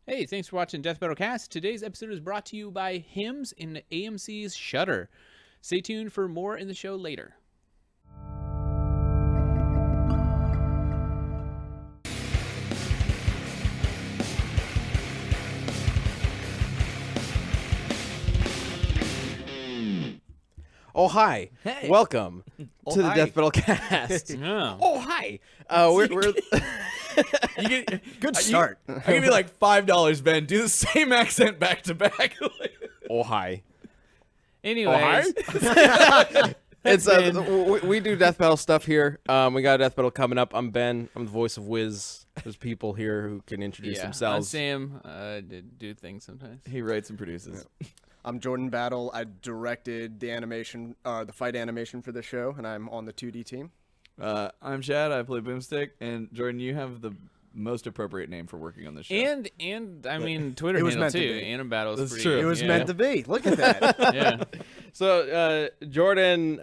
Hey, thanks for watching Death Battle Cast. Today's episode is brought to you by Hymns in AMC's Shudder. Stay tuned for more in the show later. Oh, hi. Hey. Welcome to the hi. Death Battle Cast. Yeah. Oh, hi. We're Good start. I give you like $5, Ben. Do the same accent back to back. oh, hi. Anyways, It's we do Death Battle stuff here. We got a Death Battle coming up. I'm Ben. I'm the voice of Wiz. There's people here who can introduce I'm themselves. Sam. Do things sometimes. He writes and produces. I'm Jordan Battle. I directed the animation, the fight animation for the show, and I'm on the 2D team. I'm Chad. I play Boomstick. And Jordan, you have the most appropriate name for working on this show. And I mean Twitter It was handle meant to too. be. Anim Battle's That's pretty true. good. It was Yeah. meant to be. Look at that. Yeah. So Jordan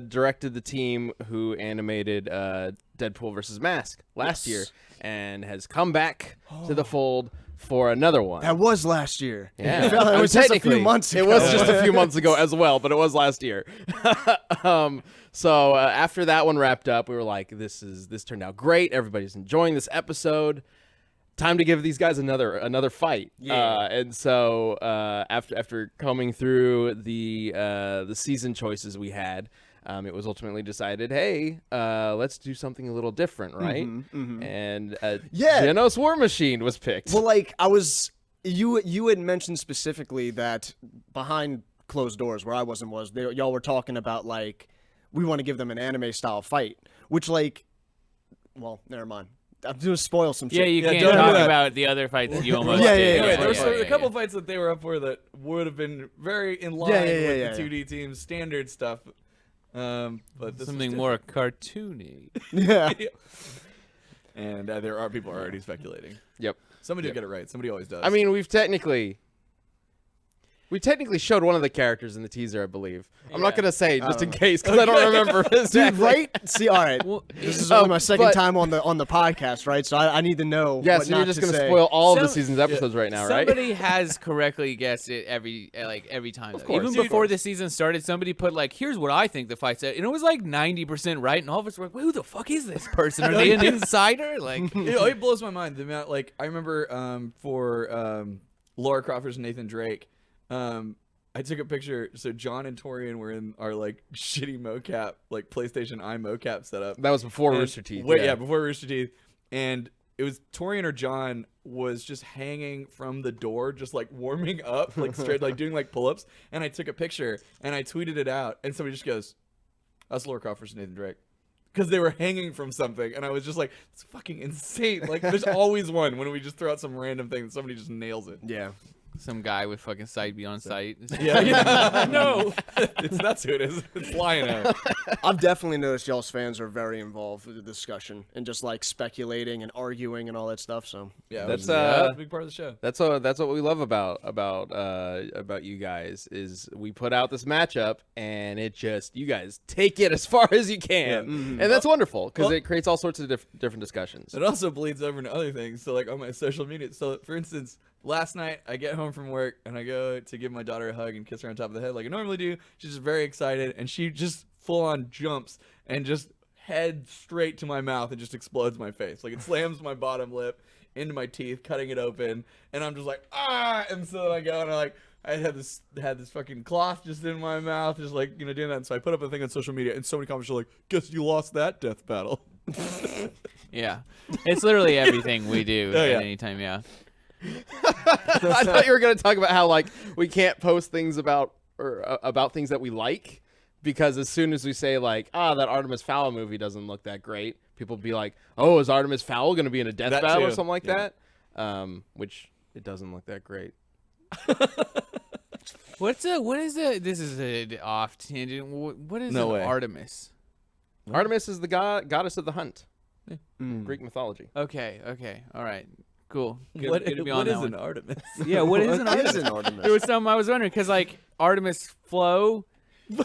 directed the team who animated Deadpool vs. Mask last year and has come back to the fold for another one. That was last year. Yeah. It felt like it was just a few months ago. It was just a few months ago as well, but it was last year. So after that one wrapped up, we were like, this turned out great. Everybody's enjoying this episode. Time to give these guys another fight. Yeah. And so after combing through the season choices we had, it was ultimately decided, hey, let's do something a little different, right? And Yeah. Genos War Machine was picked. Well, like you had mentioned specifically that behind closed doors, where I wasn't, y'all were talking about like we want to give them an anime style fight, which well, never mind. I'm going to spoil some shit. Yeah, you can't don't do talk that. about the other fights that you almost Yeah, did. yeah, Anyway, there was yeah, a couple yeah. fights that they were up for that would have been very in line Yeah, with the 2D team's standard stuff. But this Something was more cartoony. Yeah. different. And there are people already speculating. Yep. Somebody will get it right. Somebody always does. I mean, we technically showed one of the characters in the teaser, I believe. I'm not going to say just in case because I don't remember Dude, exactly. right? See, all right. This is only my second time on the podcast, right? So I need to know. Yeah, what so you're not just to going to say. spoil all of the Some- season's episodes right now, right? Somebody has correctly guessed it every time. Though. course, Even of before course. the season started, somebody put like, "Here's what I think the fight said," and it was like 90% right, and all of us were like, "Wait, who the fuck is this person? Are they an insider?" Like, it blows my mind the amount. Like I remember for Laura Crawford and Nathan Drake, I took a picture. So John and Torian were in our like shitty mocap, like PlayStation Eye mocap setup. That was before And- Rooster Teeth. Wait, yeah, before Rooster Teeth, and it was Torian or John was just hanging from the door, just like warming up, like straight, like doing like pull-ups. And I took a picture and I tweeted it out, and somebody just goes, "That's Laura Crawford and Nathan Drake." Because they were hanging from something, and I was just like, "It's fucking insane!" Like, there's always one when we just throw out some random thing and somebody just nails it. Yeah. some guy with fucking sight beyond sight. Yeah, no, that's who it is. It's Lion-O. I've definitely noticed y'all's fans are very involved with the discussion and just like speculating and arguing and all that stuff. So Yeah, That's, that's a big part of the show. That's what we love about you guys is we put out this matchup and it just you guys take it as far as you can, and that's wonderful because it creates all sorts of different discussions. It also bleeds over into other things. So, like on my social media. So, for instance, last night I get home from work and I go to give my daughter a hug and kiss her on top of the head like I normally do. She's just very excited and she just full on jumps and just head straight to my mouth and just explodes my face. Like it slams my bottom lip into my teeth, cutting it open, and I'm just like ah. And so then I go and I had this fucking cloth just in my mouth, just like doing that. And so I put up a thing on social media, and so many comments are like, "Guess you lost that death battle." Yeah, it's literally everything we do Oh, yeah. at any time. Yeah. I thought you were going to talk about how like we can't post things about things that we like because as soon as we say like that Artemis Fowl movie doesn't look that great, people be like, oh, is Artemis Fowl going to be in a death That battle or too. something like Yeah. that? Which it doesn't look that great. What is this is a off tangent. What is No an way. Artemis? Artemis is the goddess of the hunt, Greek mythology. Okay, all right, cool. Good, What good to be on what that is one. an Artemis? Yeah, what is an What Artemis? is an Artemis? It was something I was wondering because like Artemis Flow,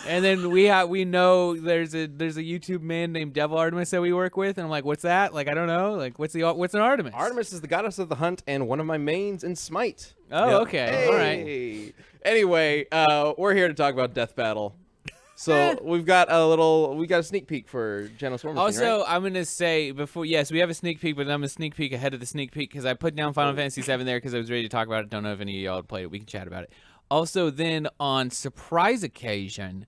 And then we know there's a YouTube man named Devil Artemis that we work with, and I'm like, what's that? Like, I don't know. Like, what's an Artemis? Artemis is the goddess of the hunt and one of my mains in Smite. Oh, Yep. okay. All right. Hey. Anyway, we're here to talk about Death Battle. So we got a sneak peek for Genos War Machine, Also, right? I'm gonna say yes, we have a sneak peek, but I'm a sneak peek ahead of the sneak peek because I put down Final Fantasy VII there because I was ready to talk about it. Don't know if any of y'all played it. We can chat about it. Also, then on surprise occasion,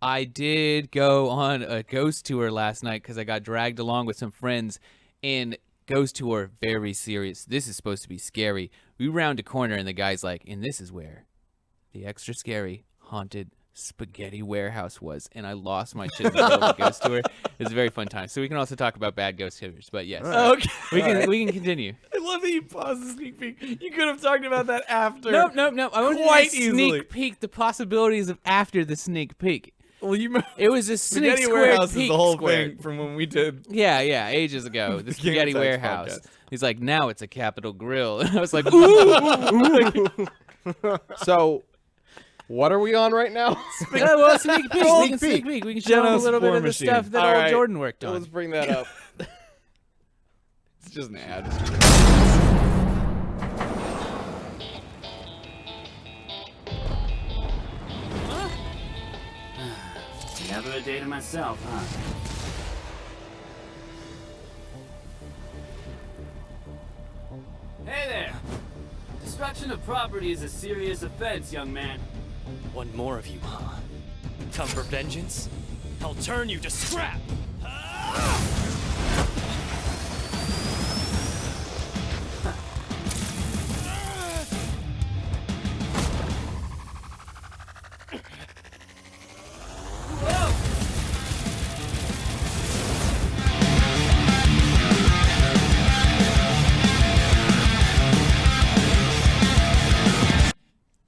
I did go on a ghost tour last night because I got dragged along with some friends. And ghost tour, very serious. This is supposed to be scary. We round a corner and the guy's like, and this is where the extra scary haunted spaghetti warehouse was, and I lost my shit in the middle of the ghost tour. It was a very fun time. So we can also talk about bad ghost tours, but yes, Okay. we can continue. I love that you paused the sneak peek. You could have talked about that after. Nope. I wanted Quite to easily. sneak peek the possibilities of after the sneak peek. Well, It was a sneak Spaghetti square Warehouse is peek the whole squared. thing from when we did. Yeah, ages ago. The Game spaghetti Attacks warehouse. podcast. He's like, now it's a Capitol Grill. And I was like, ooh. So, what are we on right now? Yeah, well, sneak peek. We can Sneak sneak peek. We can show them a Genos little bit War of the Machine. stuff that All old right. Jordan worked on. Let's bring that up. It's just an ad. Never a day to myself, huh? Hey there! Destruction of property is a serious offense, young man. One more of you, huh? Come for vengeance? I'll turn you to scrap!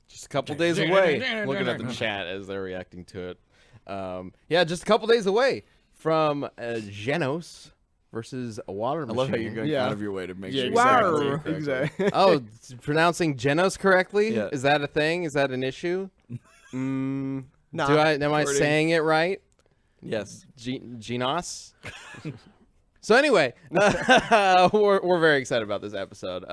Just a couple days away. Looking at the chat as they're reacting to it. Yeah, just a couple days away from Genos versus a Water I Machine. love how you're going Yeah. out of your way to make Yeah, sure exactly. you say it correctly. Oh, pronouncing Genos correctly? Yeah. Is that a thing? Is that an issue? Nah. Am I Recording. saying it right? Yes. Genos? So anyway, we're very excited about this episode.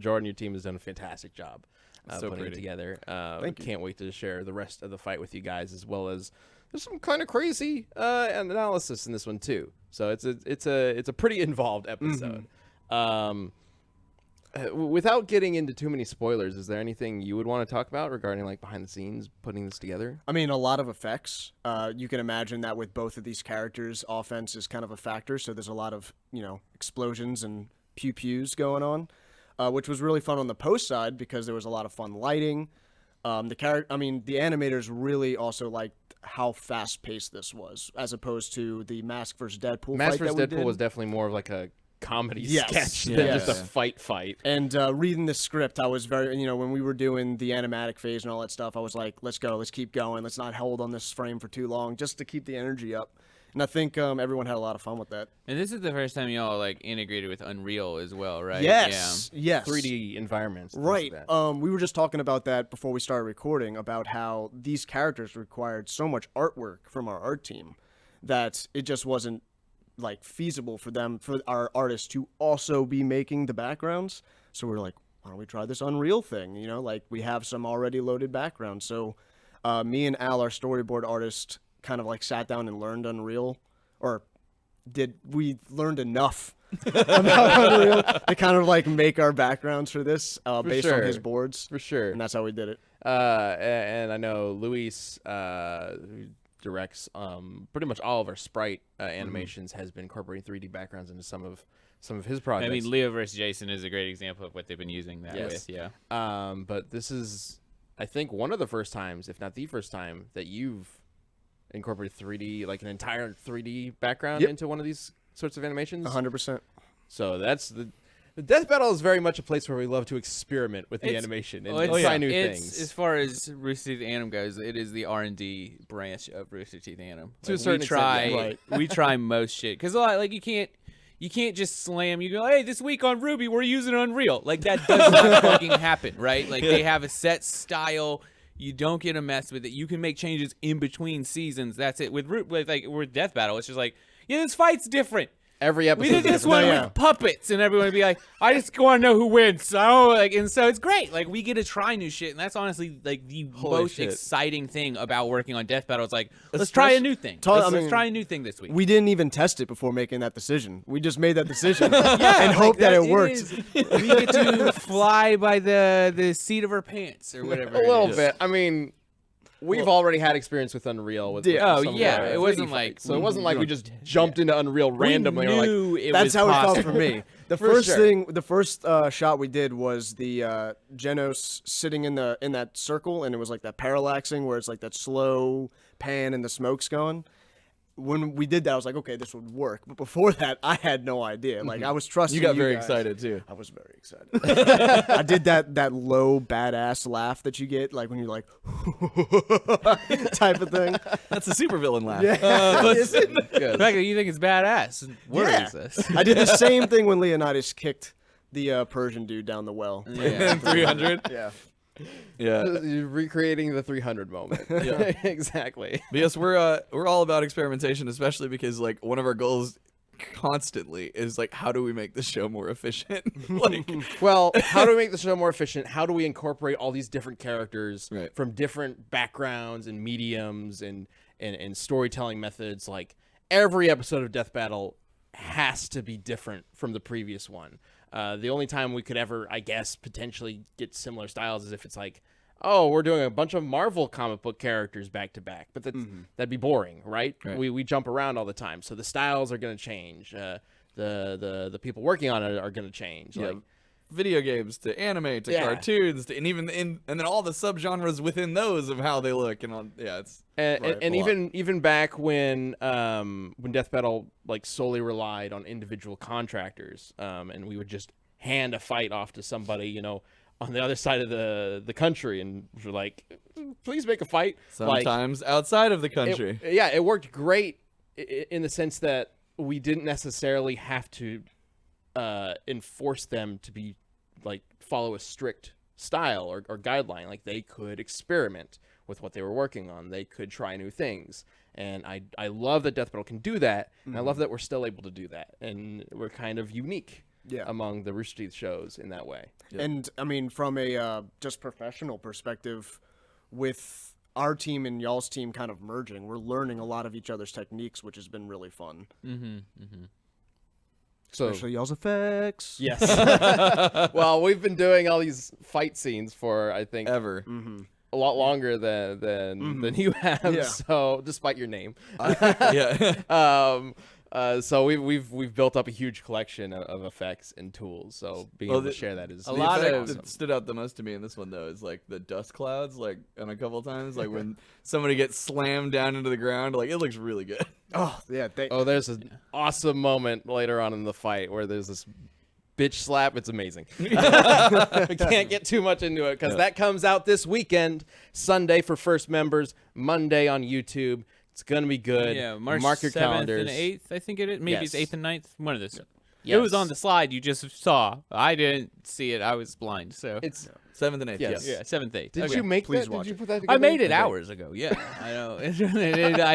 Jordan, your team has done a fantastic job So putting it pretty. together. Thank you. Can't wait to share the rest of the fight with you guys, as well as there's some kind of crazy analysis in this one too. So it's a pretty involved episode. Without getting into too many spoilers, is there anything you would want to talk about regarding like behind the scenes putting this together? I mean, a lot of effects. You can imagine that with both of these characters, offense is kind of a factor. So there's a lot of, explosions and pew-pews going on, which was really fun on the post side because there was a lot of fun lighting. The animators really also liked how fast-paced this was, as opposed to the Mask vs. Deadpool Mask fight vs. that we Deadpool did. was definitely more of like a comedy Yes. sketch Yeah. than just a Yeah. fight. And reading the script, I was very, when we were doing the animatic phase and all that stuff, I was like, let's go, let's keep going, let's not hold on this frame for too long, just to keep the energy up. And I think everyone had a lot of fun with that. And this is the first time y'all like integrated with Unreal as well, right? Yes, yes. 3D environments. things Right. like that. We were just talking about that before we started recording, about how these characters required so much artwork from our art team that it just wasn't like feasible for our artists to also be making the backgrounds. So we were like, why don't we try this Unreal thing? Like we have some already loaded backgrounds. So me and Al, our storyboard artist, kind of like sat down and learned Unreal, we learned enough about Unreal to kind of like make our backgrounds for this based on his sure. boards. For sure. And that's how we did it. And I know Luis, who directs pretty much all of our sprite animations, has been incorporating 3D backgrounds into some of his I projects. mean, Leo versus Jason is a great example of what they've been using that Yes. with. Yeah. But this is, I think, one of the first times, if not the first time, that you've incorporated 3D, like an entire 3D background Yep. into one of these sorts of animations. 100%. So that's the Death Battle is very much a place where we love to experiment with the It's- animation and Well, try new it's, things. As far as Rooster Teeth Anim goes, it is the R&D branch of Rooster Teeth Anim. To a certain we extent, try, yeah. Right. we try most shit because like you can't just slam. You go, hey, this week on Ruby we're using Unreal. Like that does not fucking happen, right? Like they have a set style. You don't get to mess with it. You can make changes in between seasons. That's it. With Death Battle, it's just like, yeah, this fight's different. Every episode. We did this one Yeah. with puppets, and everyone would be like, "I just want to know who wins." So, and so it's great. Like, we get to try new shit, and that's honestly like the most shit. exciting thing about working on Death Battle. It's like, let's try a new thing. I Let's mean, try a new thing this week. We didn't even test it before making that decision. We just made that decision yeah, and hope that it worked. is. We get to fly by the seat of our pants or whatever. A little it is. bit. I mean, we've already had experience with Unreal. With Yeah. some Oh, of yeah, the it wasn't 3D like- fights. So it wasn't like we just jumped into Unreal randomly. We We're like, knew it That's was how it possible. felt for me. The For first sure. thing, the first shot we did was the Genos sitting in that circle, and it was like that parallaxing where it's like that slow pan and the smoke's going. When we did that, I was like, okay, this would work. But before that, I had no idea. Like I was trusting. You got very guys. excited too. I was very excited. I did that low badass laugh that you get, like when you're like type of thing. That's a supervillain laugh. The fact that you think it's badass worries us. I did the same thing when Leonidas kicked the Persian dude down the well. Yeah. 300. Yeah. Yeah. You're recreating the 300 moment. Yeah. Exactly. But yes, we're all about experimentation, especially because like one of our goals constantly is like, how do we make the show more efficient? Like, Well, how do we make the show more efficient? How do we incorporate all these different characters Right. from different backgrounds and mediums and storytelling methods? Like every episode of Death Battle has to be different from the previous one. The only time we could ever, I guess, potentially get similar styles is if it's like, oh, we're doing a bunch of Marvel comic book characters back to back, but that'd be boring, right? Right. We jump around all the time, so the styles are going to change. The people working on it are going to change. yeah, Like, video games to anime to Yeah. cartoons to, and even and then all the subgenres within those of how they look and all. Yeah, it's and, Right, and a lot. even back when Death Battle like solely relied on individual contractors, and we would just hand a fight off to somebody, you know, on the other side of the country, and we're like, please make a fight. Like, sometimes outside of the country. it worked great in the sense that we didn't necessarily have to enforce them to be like follow a strict style or guideline. Like they could experiment with what they were working on. They could try new things. And I love that Death Battle can do that. And I love that we're still able to do that. And we're kind of unique among the Rooster Teeth shows in that way. And I mean, from a just professional perspective, with our team and y'all's team kind of merging, we're learning a lot of each other's techniques, which has been really fun. So Especially y'all's effects. yes. Well, we've been doing all these fight scenes for I think Ever. a lot longer than you have. Yeah. So despite your name, Yeah. so we've built up a huge collection of effects and tools. So being Well, able to the- share that is a The lot effect of- that stood out the most to me in this one though is like the dust clouds, like and a couple times, like when somebody gets slammed down into the ground, like it looks really good. Oh yeah. there's an awesome moment later on in the fight where there's this bitch slap. It's amazing. We can't get too much into it because that comes out this weekend, Sunday for first members, Monday on YouTube. It's gonna be good. Yeah, March Mark your 7th calendars. and 8th, I think it is. Maybe it's Yes. 8th and 9th. One of those. Yes. It was on the slide you just saw. I didn't see it. I was blind. So It's 7th and 8th. Yes. Yes. yeah, 7th, 8th. Did Okay. you make Please that? watch Did you it. put that I together? made it Okay. hours ago. Yeah, I know. I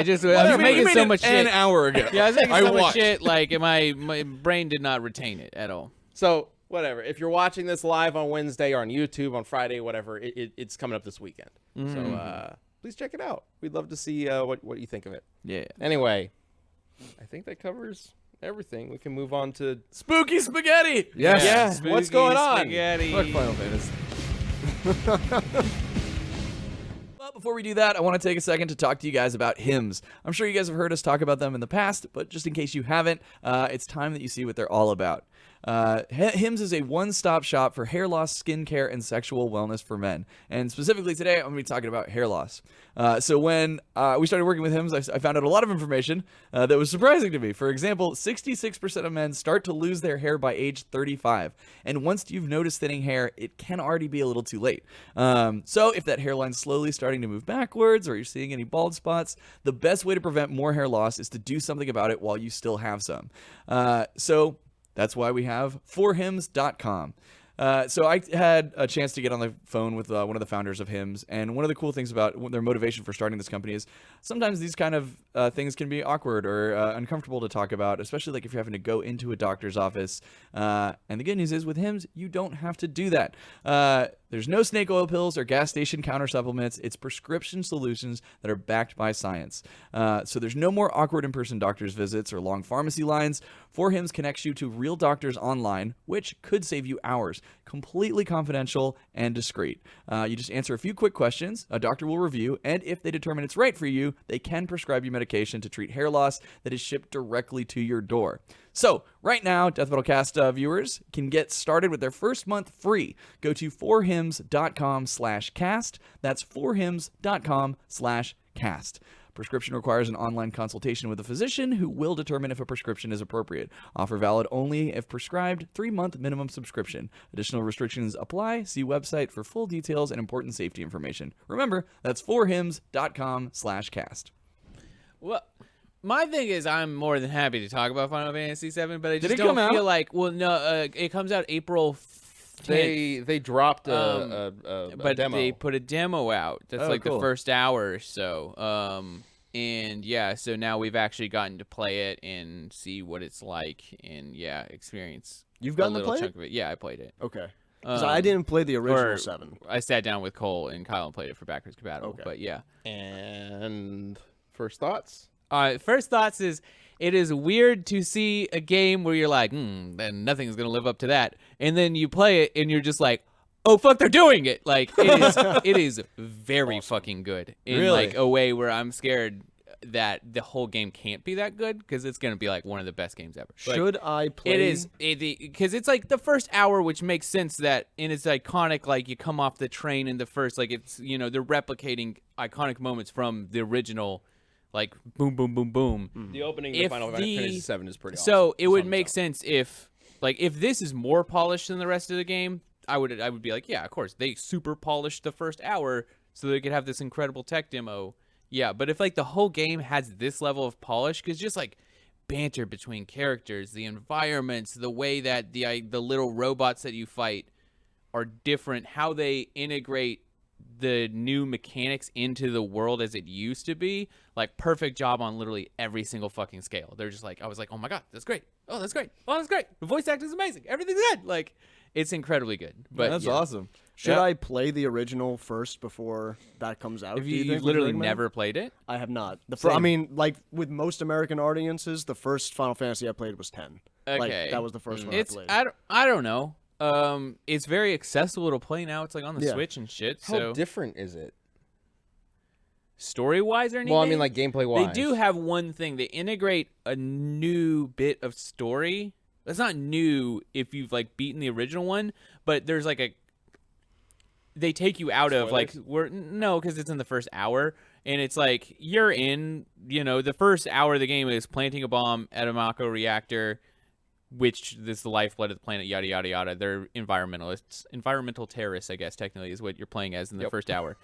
just I You was making made so it much an shit. hour ago. Yeah, I was making I so much watched. shit. Like my brain did not retain it at all. So whatever. If you're watching this live on Wednesday or on YouTube on Friday, whatever, it's coming up this weekend. So please check it out. We'd love to see what you think of it. Yeah. Anyway, I think that covers everything. We can move on to Spooky spaghetti. Yes. Yeah. Spooky What's going on? Spaghetti. Fuck Final Fantasy. But before we do that, I want to take a second to talk to you guys about hymns. I'm sure you guys have heard us talk about them in the past, but just in case you haven't, it's time that you see what they're all about. Hims is a one-stop shop for hair loss, skin care, and sexual wellness for men. And specifically today, I'm going to be talking about hair loss. So when we started working with Hims, I found out a lot of information that was surprising to me. For example, 66% of men start to lose their hair by age 35. And once you've noticed thinning hair, it can already be a little too late. So if that hairline's slowly starting to move backwards or you're seeing any bald spots, the best way to prevent more hair loss is to do something about it while you still have some. So that's why we have forhims.com. So I had a chance to get on the phone with one of the founders of HIMS, and one of the cool things about their motivation for starting this company is sometimes these kind of things can be awkward or uncomfortable to talk about, especially like if you're having to go into a doctor's office. And the good news is with HIMS, you don't have to do that. There's no snake oil pills or gas station counter supplements. It's prescription solutions that are backed by science. So there's no more awkward in-person doctor's visits or long pharmacy lines. 4hims connects you to real doctors online, which could save you hours. Completely confidential and discreet. You just answer a few quick questions, a doctor will review, and if they determine it's right for you, they can prescribe you medication to treat hair loss that is shipped directly to your door. So, right now, Death Metal Cast viewers can get started with their first month free. Go to 4hims.com/cast. That's 4hims.com/cast. Prescription requires an online consultation with a physician who will determine if a prescription is appropriate. Offer valid only if prescribed. 3-month minimum subscription. Additional restrictions apply. See website for full details and important safety information. Remember, that's 4hims.com/cast. Well, my thing is, I'm more than happy to talk about Final Fantasy VII, but I just it don't come feel out? like. Well, no, it comes out April 10th. They dropped a But demo. they put a demo out. That's Oh, like the cool. first hour or so. And yeah, so now we've actually gotten to play it and see what it's like, and yeah, experience. You've a gotten to little play chunk it? of it. Yeah, I played it. Okay. Because I didn't play the original or 7. I sat down with Cole and Kyle and played it for backwards compatible. Okay. But yeah. And first thoughts? First thoughts is it is weird to see a game where you're like, then nothing's gonna live up to that, and then you play it and you're just like, oh fuck, they're doing it. Like it is very fucking good in Really? like a way where I'm scared that the whole game can't be that good because it's gonna be like one of the best games ever. Like, Should I play? it is because it's like the first hour, which makes sense that and it's iconic. Like you come off the train in the first, like it's they're replicating iconic moments from the original, like boom, boom, boom, boom. The opening If of Final the- Fantasy VII is pretty awesome. So it would Thumbs make up. sense if this is more polished than the rest of the game. I would be like, yeah, of course they super polished the first hour so they could have this incredible tech demo. Yeah, but if like the whole game has this level of polish, because just like banter between characters, the environments, the way that the little robots that you fight are different, how they integrate the new mechanics into the world as it used to be, like perfect job on literally every single fucking scale. They're just like, I was like, oh my god, that's great. Oh, that's great. Oh, that's great. The voice acting is amazing. Everything's good. Like, it's incredibly good. But That's yeah. awesome. Should Yeah. I play the original first before that comes out? If do you you, think? you've Would literally recommend? never played it, I have not. I Same. mean, like with most American audiences, the first Final Fantasy I played was 10. okay, Like that was the first one it's I played. I don't know. It's very accessible to play now. It's like on the Yeah. Switch and shit. How So different is it? story wise or anything? Well, I mean, like gameplay wise. they do have one thing. They integrate a new bit of story. That's not new if you've like beaten the original one, but there's like they take you out of like because it's in the first hour, and it's like you're in the first hour of the game is planting a bomb at a Mako reactor, which is the lifeblood of the planet, yada yada yada. They're environmentalists, environmental terrorists, I guess technically is what you're playing as in the first hour.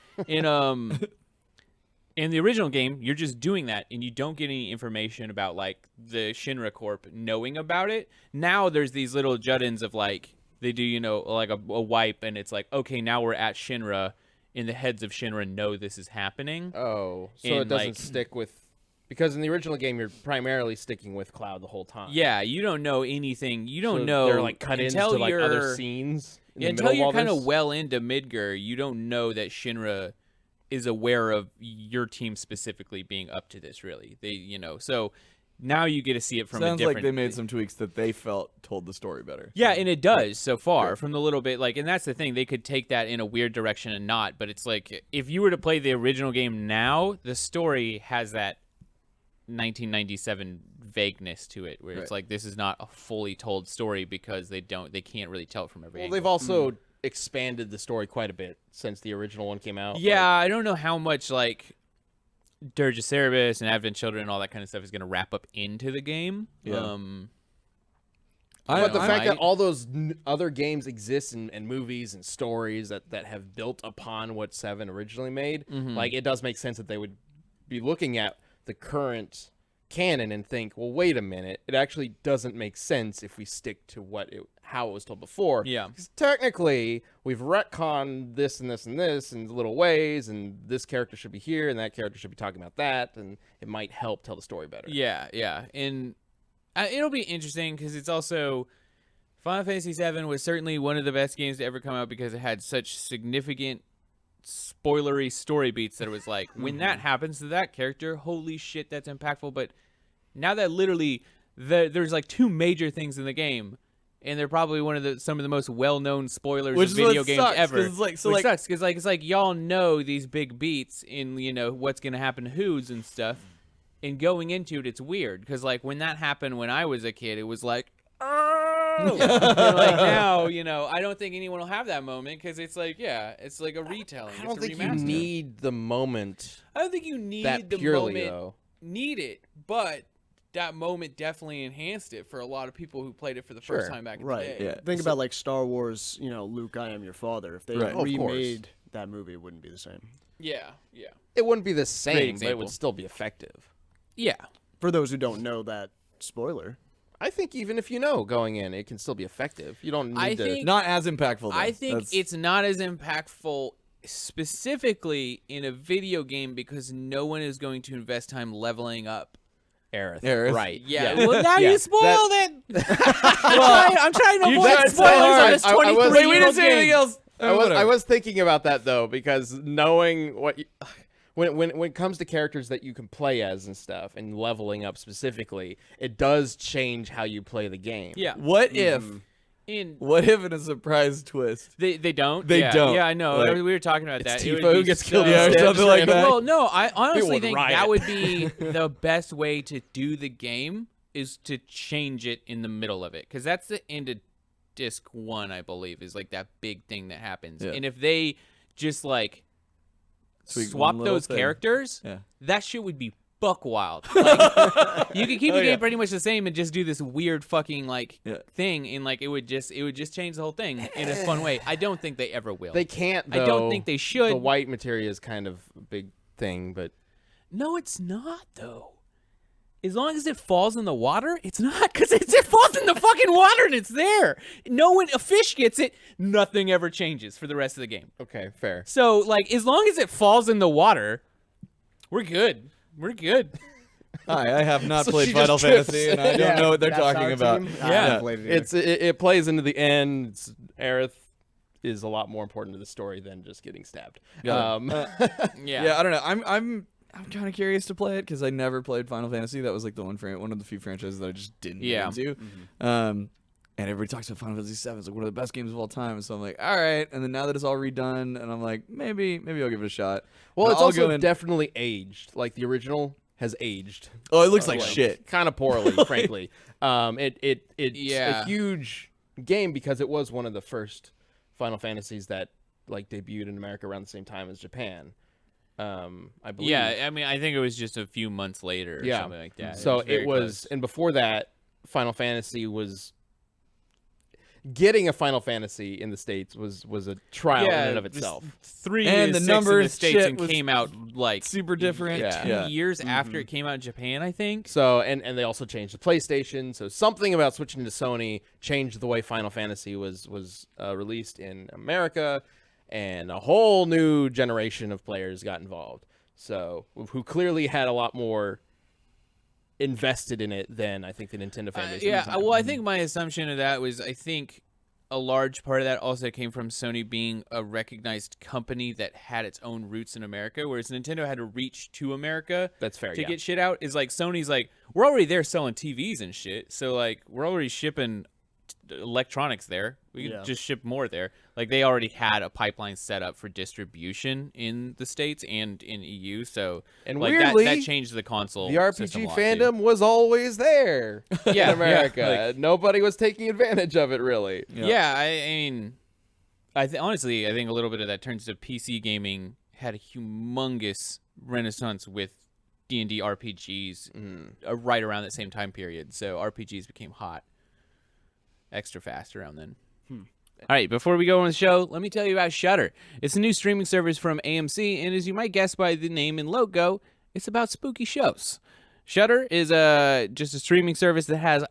In the original game, you're just doing that, and you don't get any information about like the Shinra Corp knowing about it. Now there's these little jut-ins of like they do, like a wipe, and it's like, okay, now we're at Shinra, and the heads of Shinra know this is happening. Oh, so And, it doesn't like- stick with. Because in the original game, you're primarily sticking with Cloud the whole time. Yeah, you don't know anything. You don't So know. They're like cut into until like you're, other scenes. In the until middle you're of all kind of this. well into Midgar, you don't know that Shinra is aware of your team specifically being up to this. Really, so now you get to see it from a Sounds different. like they made some tweaks that they felt told the story better. Yeah, and it does so far from the little bit and that's the thing, they could take that in a weird direction and not, but it's like if you were to play the original game now, the story has that 1997 vagueness to it where it's like this is not a fully told story because they can't really tell it from every Well, angle. they've also expanded the story quite a bit since the original one came out. Yeah, I don't know how much like Dirge of Cerberus and Advent Children and all that kind of stuff is going to wrap up into the game. Yeah. But the I fact that might- all those other games exist and movies and stories that have built upon what 7 originally made, Mm-hmm. like it does make sense that they would be looking at the current canon and think, well, wait a minute, it actually doesn't make sense if we stick to how it was told before. Yeah. 'Cause technically, we've retconned this and this and this in little ways, and this character should be here, and that character should be talking about that, and it might help tell the story better. Yeah, yeah, and it'll be interesting because it's also Final Fantasy VII was certainly one of the best games to ever come out because it had such significant spoilery story beats that it was like when that happens to that character, holy shit, that's impactful. But now that literally there's like 2 major things in the game, and they're probably some of the most well-known spoilers Which of is what video games sucks, 'cause ever. it's like- so which like- sucks because it's like y'all know these big beats in what's gonna happen to who's and stuff, and going into it, it's weird because like when that happened when I was a kid, it was like. Oh, and like now, I don't think anyone will have that moment because it's like, it's like a retelling. I don't it's a think you remaster. need the moment I don't think you need that the purely, moment. though. Need it, but that moment definitely enhanced it for a lot of people who played it for the first Sure. time back in Right. the day. Yeah. Think about like Star Wars, Luke, I am your father. If they Right. Of course. remade that movie, it wouldn't be the same. Yeah, yeah, It wouldn't be the same, but it example. would still be effective. yeah. For those who don't know that spoiler. I think even if you know going in, it can still be effective. You don't need I to. think- Not as impactful. Though. I think That's- it's not as impactful specifically in a video game because no one is going to invest time leveling up. Aerith. Right. Yeah. Well, now Yeah. you spoiled it. I'm trying to You avoid tried so spoilers on hard. this I was- 23 Wait, we didn't say anything else. I was thinking about that though because knowing what when it comes to characters that you can play as and stuff and leveling up specifically, it does change how you play the game. Yeah. What if? In What if in a surprise twist? They don't. They yeah. don't. Yeah, I know. Like, we were talking about that. It would Tifa who be gets so- killed. Yeah, or instead, something like that. Well, no, I honestly would think riot. that would be the best way to do the game is to change it in the middle of it because that's the end of disc 1, I believe, is like that big thing that happens. Yeah. And if they just like Tweak swap one little those thing. characters, Yeah. that shit would be buck wild. Like, you could keep the game pretty much the same and just do this weird fucking like Yeah. thing, and like it would just change the whole thing in a fun way. I don't think they ever will. They can't. I Though. don't think they should. The white materia is kind of a big thing, but No, it's not though. As long as it falls in the water, it's not because it falls in the fucking water and it's there. A fish gets it, nothing ever changes for the rest of the game. okay, fair. So like, as long as it falls in the water, we're good. We're good. Hi, I have not So played she Final just trips. Fantasy, and I don't know what they're That's talking our about. team? I Yeah. haven't played it either. It plays into the end. Aerith is a lot more important to the story than just getting stabbed. Yeah. Yeah. I don't know. I'm kind of curious to play it because I never played Final Fantasy. That was like one of the few franchises that I just didn't Yeah. get into. And everybody talks about Final Fantasy VII. It's like one of the best games of all time. So I'm like, all right. And then now that it's all redone, and I'm like, maybe I'll give it a shot. Well, And it's I'll also go in- definitely aged. Like the original has aged. Oh, it looks like shit. Kind of poorly, frankly. It's Yeah. a huge game because it was one of the first Final Fantasies that like debuted in America around the same time as Japan. I believe. Yeah, I mean, I think it was just a few months later or Yeah. something like that. So very it was, close. and before that, Final Fantasy was. Getting a Final Fantasy in the States was a trial in and of just itself. 3 And to the 6 in the numbers States shit and was came out like super different. Yeah. 2 years after it came out in Japan, I think. So and they also changed the PlayStation. So something about switching to Sony changed the way Final Fantasy was released in America, and a whole new generation of players got involved. So who clearly had a lot more invested in it than I think the Nintendo fan base. at the Yeah, time. well, I think my assumption of that was I think a large part of that also came from Sony being a recognized company that had its own roots in America, whereas Nintendo had to reach to America That's fair. to Yeah. get shit out. Is like Sony's like, we're already there selling TVs and shit, so like we're already shipping electronics there. We could just ship more there. Like they already had a pipeline set up for distribution in the States and in EU. So And like weirdly, that changed the console. The system RPG a lot, too. fandom was always there Yeah, in America. yeah, like- Nobody was taking advantage of it, really. Yeah, I mean, honestly, I think a little bit of that turns to PC gaming had a humongous renaissance with D&D RPGs right around that same time period. So RPGs became hot extra fast around then. All right, before we go on the show, let me tell you about Shudder. It's a new streaming service from AMC, and as you might guess by the name and logo, it's about spooky shows. Shudder is just a streaming service that has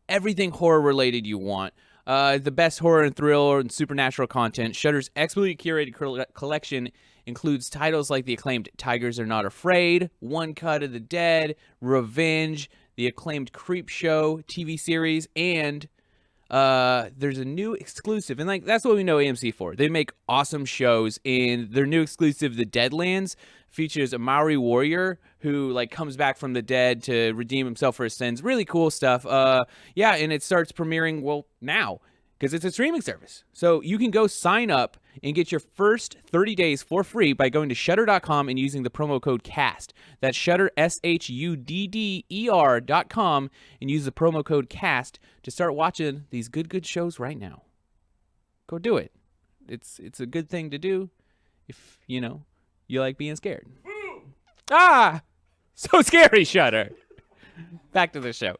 everything horror related you want. The best horror and thriller and supernatural content. Shudder's expertly curated collection includes titles like the acclaimed Tigers Are Not Afraid, One Cut of the Dead, Revenge, the acclaimed Creep Show TV series, and there's a new exclusive. And like that's what we know AMC for. They make awesome shows, and their new exclusive, The Deadlands, features a Maori warrior who like comes back from the dead to redeem himself for his sins. Really cool stuff. Yeah, and it starts premiering now because it's a streaming service. So you can go sign up and get your first 30 days for free by going to shudder.com and using the promo code CAST. That's Shudder, SHUDDER.com, and use the promo code CAST to start watching these good shows right now. Go do it. It's a good thing to do if, you like being scared. Ah! So scary, Shudder. Back to the show.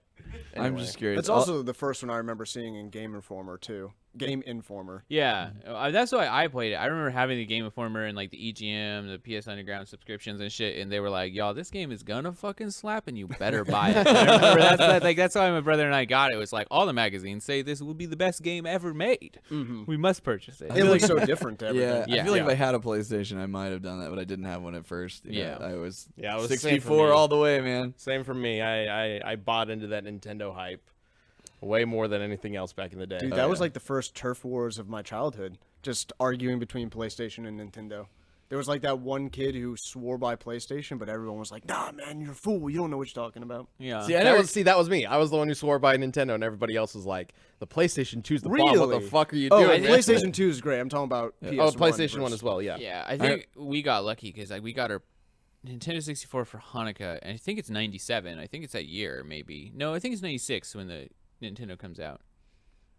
I'm just curious. It's also the first one I remember seeing in Game Informer too. Game Informer. Yeah, that's why I played it. I remember having the Game Informer and like the EGM, the PS Underground subscriptions and shit, and they were like, "Y'all, this game is gonna fucking slap, and you better buy it." And I remember that's why my brother and I got it. It was like all the magazines say this will be the best game ever made. Mm-hmm. We must purchase it. It looks so different to everything. Yeah, I feel like if I had a PlayStation, I might have done that, but I didn't have one at first. I was it was 64 all the way, man. Same for me. I bought into that Nintendo hype way more than anything else back in the day. Dude, that was like the first turf wars of my childhood. Just arguing between PlayStation and Nintendo. There was like that one kid who swore by PlayStation, but everyone was like, "Nah, man, you're a fool. You don't know what you're talking about." Yeah. That was me. I was the one who swore by Nintendo, and everybody else was like, "The PlayStation 2's the bomb. What the fuck are you doing?" PlayStation 2 is great. I'm talking about PS1. Oh, PlayStation 1 as well. Yeah. Yeah, I think we got lucky because we got our Nintendo 64 for Hanukkah, and I think it's 97. I think it's that year, maybe. No, I think it's 96 when the Nintendo comes out.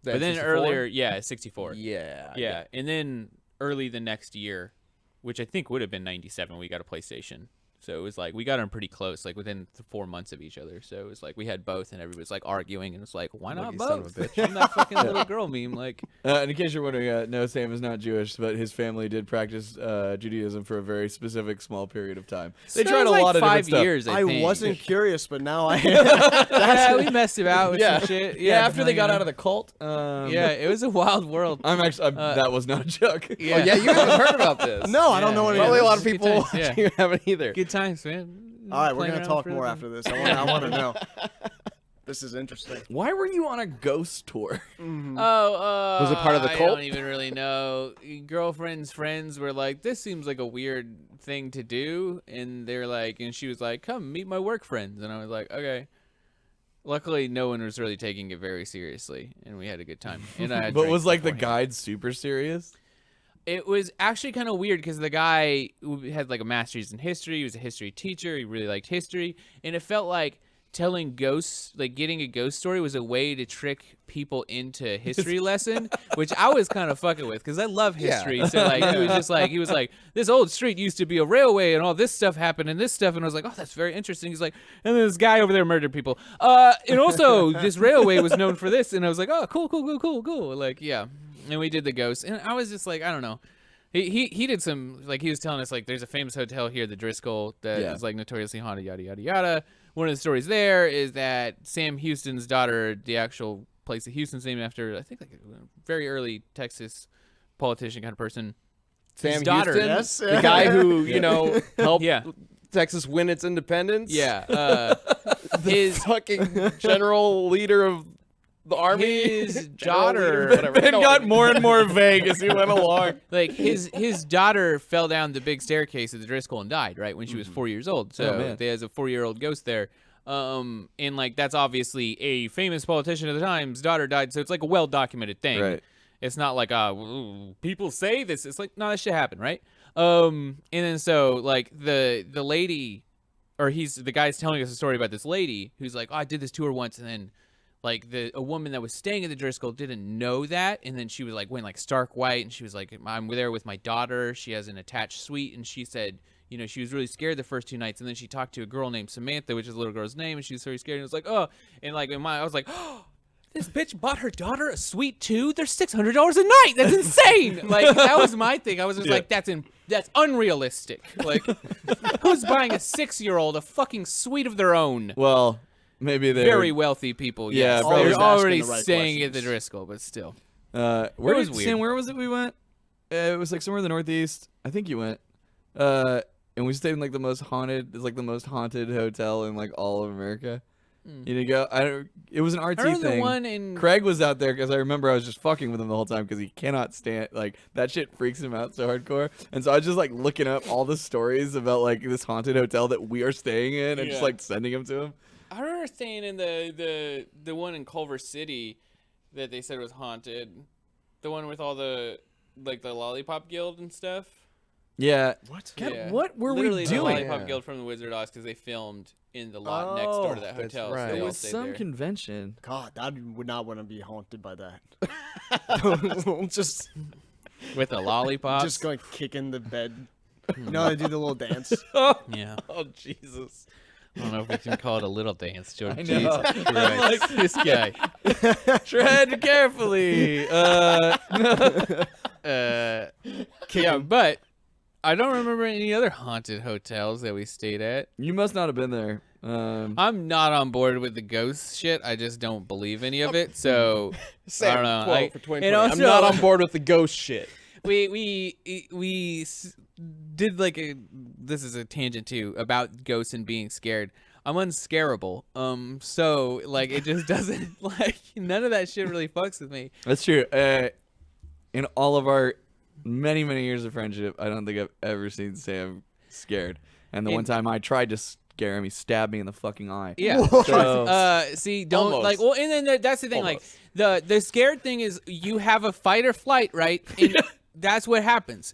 But then 64? earlier, 64. Yeah. And then early the next year, which I think would have been 97, we got a PlayStation. So it was like we got them pretty close, like within 4 months of each other. So it was like we had both, and everybody was like arguing, and it's like, why not Lucky son of both? a bitch. I'm that fucking little girl meme. Like, And in case you're wondering, no, Sam is not Jewish, but his family did practice Judaism for a very specific small period of time. They tried a like lot of 5 different stuff. years. I think. wasn't curious, but now I am. Yeah, we messed about with some shit. Yeah, after they got out of the cult. Yeah, it was a wild world. I'm actually that was not a joke. Yeah. Oh, yeah, you haven't heard about this. No, I don't know what it Probably is. a lot of Good people times, yeah. you haven't either. Good times, man. All right, we're Playing going to around talk for more everything. after this. I want to know. This is interesting. Why were you on a ghost tour? Was it part of the I cult? don't even really know. Girlfriend's friends were like, this seems like a weird thing to do. And they're like, and she was like, come meet my work friends. And I was like, okay. Luckily, no one was really taking it very seriously. And we had a good time. And I had But drinks was like the beforehand. guide super serious? It was actually kind of weird because the guy had like a master's in history. He was a history teacher. He really liked history. And it felt like telling ghosts, like getting a ghost story was a way to trick people into a history lesson, which I was kind of fucking with because I love history. So like he was like, this old street used to be a railway and all this stuff happened and this stuff. And I was like, oh, that's very interesting. He's like, and then this guy over there murdered people. And also this railway was known for this. And I was like, oh, cool. Like, yeah. And we did the ghost, and I was just like, I don't know. He did some, like, he was telling us, like, there's a famous hotel here, the Driscoll, that is, like, notoriously haunted, yada, yada, yada. One of the stories there is that Sam Houston's daughter, the actual place that Houston's named after, I think, like, a very early Texas politician kind of person. Sam His daughter, Houston, yes. the guy who, helped Yeah. Texas win its independence. Yeah. His Fucking general leader of the army. His General leader, daughter, whatever. Ben got more and more vague as he went along. like his daughter fell down the big staircase at the Driscoll and died right when she was 4 years old. So man. there's a 4-year-old ghost there. And like that's obviously a famous politician at the time's daughter died. So it's like a well documented thing. Right. It's not like people say this. It's like no, that shit happened, right? And then so like the lady, or the guy's telling us a story about this lady who's like, oh, I did this to her once, and then. Like a woman that was staying at the Driscoll didn't know that, and then she was like went like stark white, and she was like, "I'm there with my daughter. She has an attached suite," and she said, she was really scared the first 2 nights, and then she talked to a girl named Samantha, which is a little girl's name, and she was very scared, and it was like, oh, and like I was like, oh, this bitch bought her daughter a suite too. They're $600 a night. That's insane. Like that was my thing. I was just like, that's unrealistic. Like, who's buying a 6-year-old a fucking suite of their own? Well, maybe they're Very wealthy people. Yeah, Yes. probably They're asking already the right staying at the questions. Driscoll, but still. Where was was weird. Sam? Where was it we went? It was like somewhere in the Northeast. I think you went. And we stayed in like the most haunted. It's like the most haunted hotel in like all of America. You didn't go? It was an RT I remember thing. the one in. Craig was out there because I remember I was just fucking with him the whole time because he cannot stand like that shit freaks him out so hardcore. And so I was just like looking up all the stories about like this haunted hotel that we are staying in and just Yeah. like sending him to him. I remember staying in the one in Culver City that they said was haunted. The one with all the like the Lollipop Guild and stuff. Yeah. What? God, Yeah. what were Literally we the doing? Lollipop Yeah. Guild from the Wizard of Oz because they filmed in the lot next door to that that's hotel. right. So they It all was stayed some there. convention. God, I would not want to be haunted by that. just With the lollipops. just going kick in the bed. You know how to do the little dance? Yeah. Oh Jesus. I don't know if we can call it a little dance, Jordan. I know. Jesus Christ. This guy. Tread carefully. Yeah, but I don't remember any other haunted hotels that we stayed at. You must not have been there. I'm not on board with the ghost shit. I just don't believe any of it. So Sam, I don't know. quote for 2020. and I'm also- not on board with the ghost shit. we did like a. This is a tangent too about ghosts and being scared. I'm unscarable. So like it just doesn't like none of that shit really fucks with me. That's true. In all of our many years of friendship, I don't think I've ever seen Sam scared. And the one time I tried to scare him, he stabbed me in the fucking eye. Yeah. So, See, don't Almost. like. Well, and then that's the thing. Almost. Like the scared thing is you have a fight or flight, right? And that's what happens.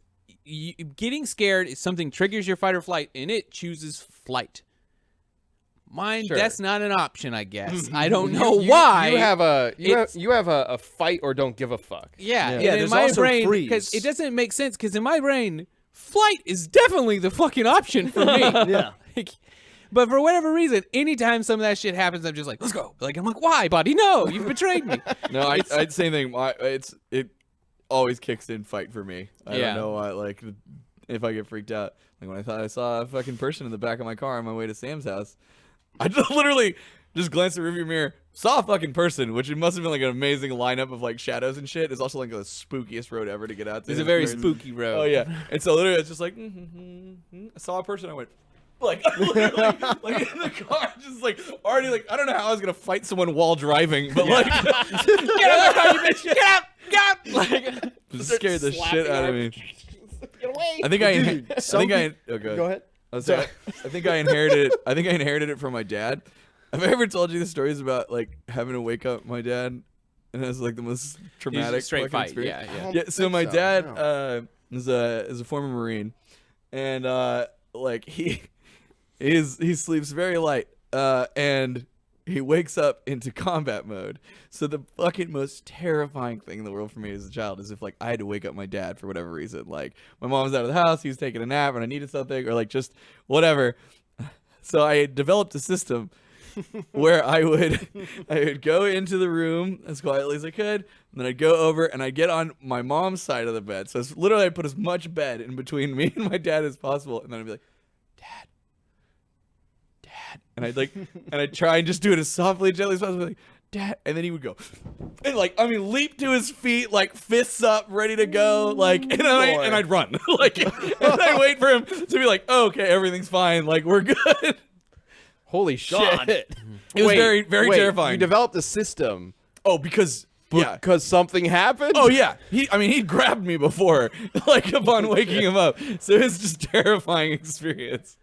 Getting scared is something triggers your fight or flight, and it chooses flight. Mine, Sure. that's not an option, I guess. I don't know why. You have It's- a fight or don't give a fuck. Yeah, Yeah, and in there's my also brain, freeze. because it doesn't make sense. Because in my brain, flight is definitely the fucking option for me. Yeah. Like, but for whatever reason, anytime some of that shit happens, I'm just like, let's go. Like I'm like, why, buddy? No, you've betrayed me. no, I'd same thing. It always kicks in fight for me. I Yeah. don't know why. Like if I get freaked out, like when I thought I saw a fucking person in the back of my car on my way to Sam's house, I just literally just glanced in the rearview mirror, saw a fucking person, which it must have been like an amazing lineup of like shadows and shit. It's also like the spookiest road ever to get out to. It's a very spooky road. Oh yeah, and so literally it's just like I saw a person. I went like literally like in the car, just like already like I don't know how I was gonna fight someone while driving, but like Get out of the car, you bitch! Get out! Get out! Like, it scared the shit out of me. Get away. I think I Go go ahead. I think I inherited it. I think I inherited it from my dad. Have I ever told you the stories about like having to wake up my dad, and it was like the most traumatic straight fucking fight. experience? Yeah, yeah. Yeah. So my so, dad no. is a former Marine, and like he sleeps very light, and he wakes up into combat mode. So the fucking most terrifying thing in the world for me as a child is if like I had to wake up my dad for whatever reason. Like my mom was out of the house, he was taking a nap, and I needed something, or like just whatever. So I developed a system where I would go into the room as quietly as I could, and then I'd go over and I'd get on my mom's side of the bed. So it's literally I put as much bed in between me and my dad as possible, and then I'd be like, Dad, and I'd try and just do it as softly and gently as possible, like, Dad, and then he would go and like leap to his feet, like fists up, ready to go, like and I'd run, like and I'd wait for him to be like, oh, okay, everything's fine, like we're good. Holy shit! It was very terrifying. You developed a system Oh, because because something happened. Oh yeah, he grabbed me before, like upon waking him up. So it's just a terrifying experience.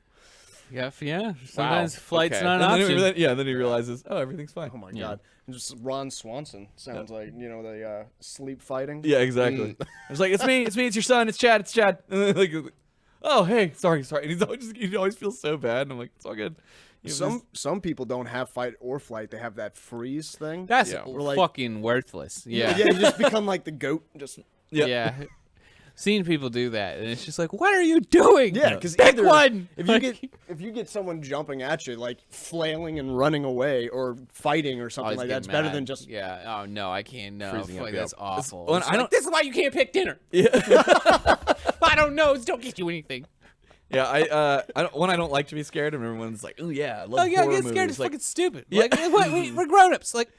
yeah. Sometimes Wow. flight's Okay. not an option. Then he realizes, oh, everything's fine. Oh my god. Just Ron Swanson sounds like, you know, the sleep fighting. Yeah, exactly. It's like it's me, it's your son, it's Chad. And then, like, oh hey, sorry. And he always feels so bad. And I'm like, it's all good. You know, Some people don't have fight or flight. They have that freeze thing. That's Yeah. We're like- fucking worthless. Yeah. Yeah, you just become like the goat. Just Yeah. Yeah. seen people do that, and it's just like, what are you doing? Yeah, because pick one. if you get someone jumping at you, like flailing and running away or fighting or something Always like get that, it's better mad. than just Yeah. Oh no, I can't. No, Freezing up, fuck, yeah. that's awful. Well, It's I like, don't- this is why you can't pick dinner. I don't know. Don't get you anything. Yeah, I don't like to be scared, and everyone's like, oh yeah, I love Oh yeah, horror get scared. movies. It's Like, fucking stupid. Yeah. Like, we're grown-ups. Like,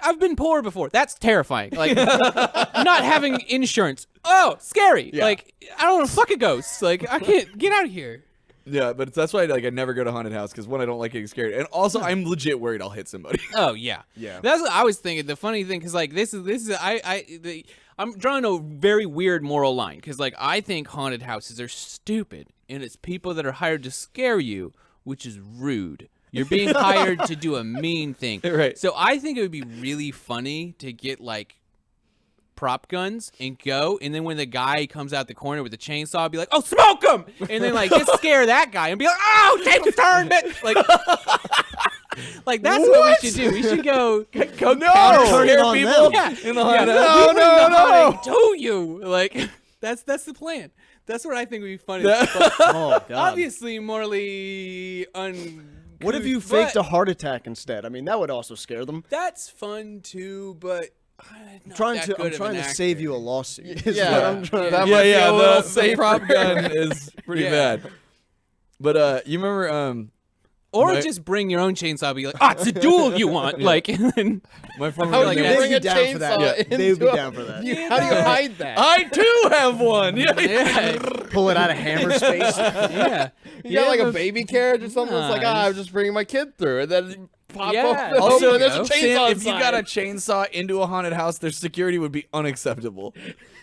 I've been poor before. That's terrifying. Like, not having insurance. Oh, scary. Yeah. Like, I don't want to fuck a ghost. Like, I can't get out of here. yeah, but that's why I never go to haunted house because one, I don't like getting scared, and also I'm legit worried I'll hit somebody. Oh yeah, Yeah. That's what I was thinking. The funny thing, because like this is I'm drawing a very weird moral line because like I think haunted houses are stupid, and it's people that are hired to scare you, which is rude. You're being hired to do a mean thing. Right. So I think it would be really funny to get like prop guns and go, and then when the guy comes out the corner with the chainsaw, I'll be like, "Oh, smoke him!" And then like just scare that guy and be like, "Oh, tables turn, bitch!" Like that's what we should do. We should go turn it scare on people them. yeah, in the yeah, haunted we house. bring the haunting to you. Like that's the plan. That's what I think would be funny. But oh god. obviously, morally What if you faked a heart attack instead? I mean, that would also scare them. That's fun too, but I'm trying to save you a lawsuit. is Yeah. what I'm trying That to might be a little the safer. prop gun is pretty Yeah. bad. But you remember Or My- just bring your own chainsaw. Be like, it's a duel you want. Like, and then my former How would like you that. bring a They'd be down for that. chainsaw Yeah, they would be into down for that. How do you hide that? I too have one. Yeah. yeah, Pull it out of hammer space. yeah. You got like a but- baby carriage or something that's like, Nice. I'm just bringing my kid through, and then pop Yeah. open, Also, and there's a you know, chainsaw Sam, if you got a inside. chainsaw into a haunted house, their security would be unacceptable.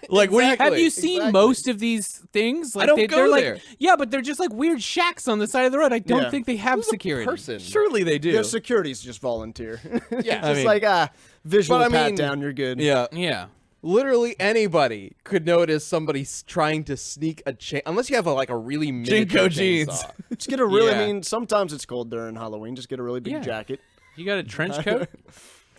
Like, what do you? Have you seen Exactly. most of these things? Like, don't they're go like, there. Yeah, but they're just like weird shacks on the side of the road. I don't Yeah. think they have Who's a security. person. Surely they do. Their security's just volunteer. Yeah, just I mean- like visual But I pat mean- down. You're good. Yeah. Yeah. literally anybody could notice somebody trying to sneak a chain, unless you have like a really miniature Jinko jeans. chainsaw. Just get a really. Yeah. I mean, sometimes it's cold during Halloween. Just get a really big Yeah. jacket. You got a trench coat?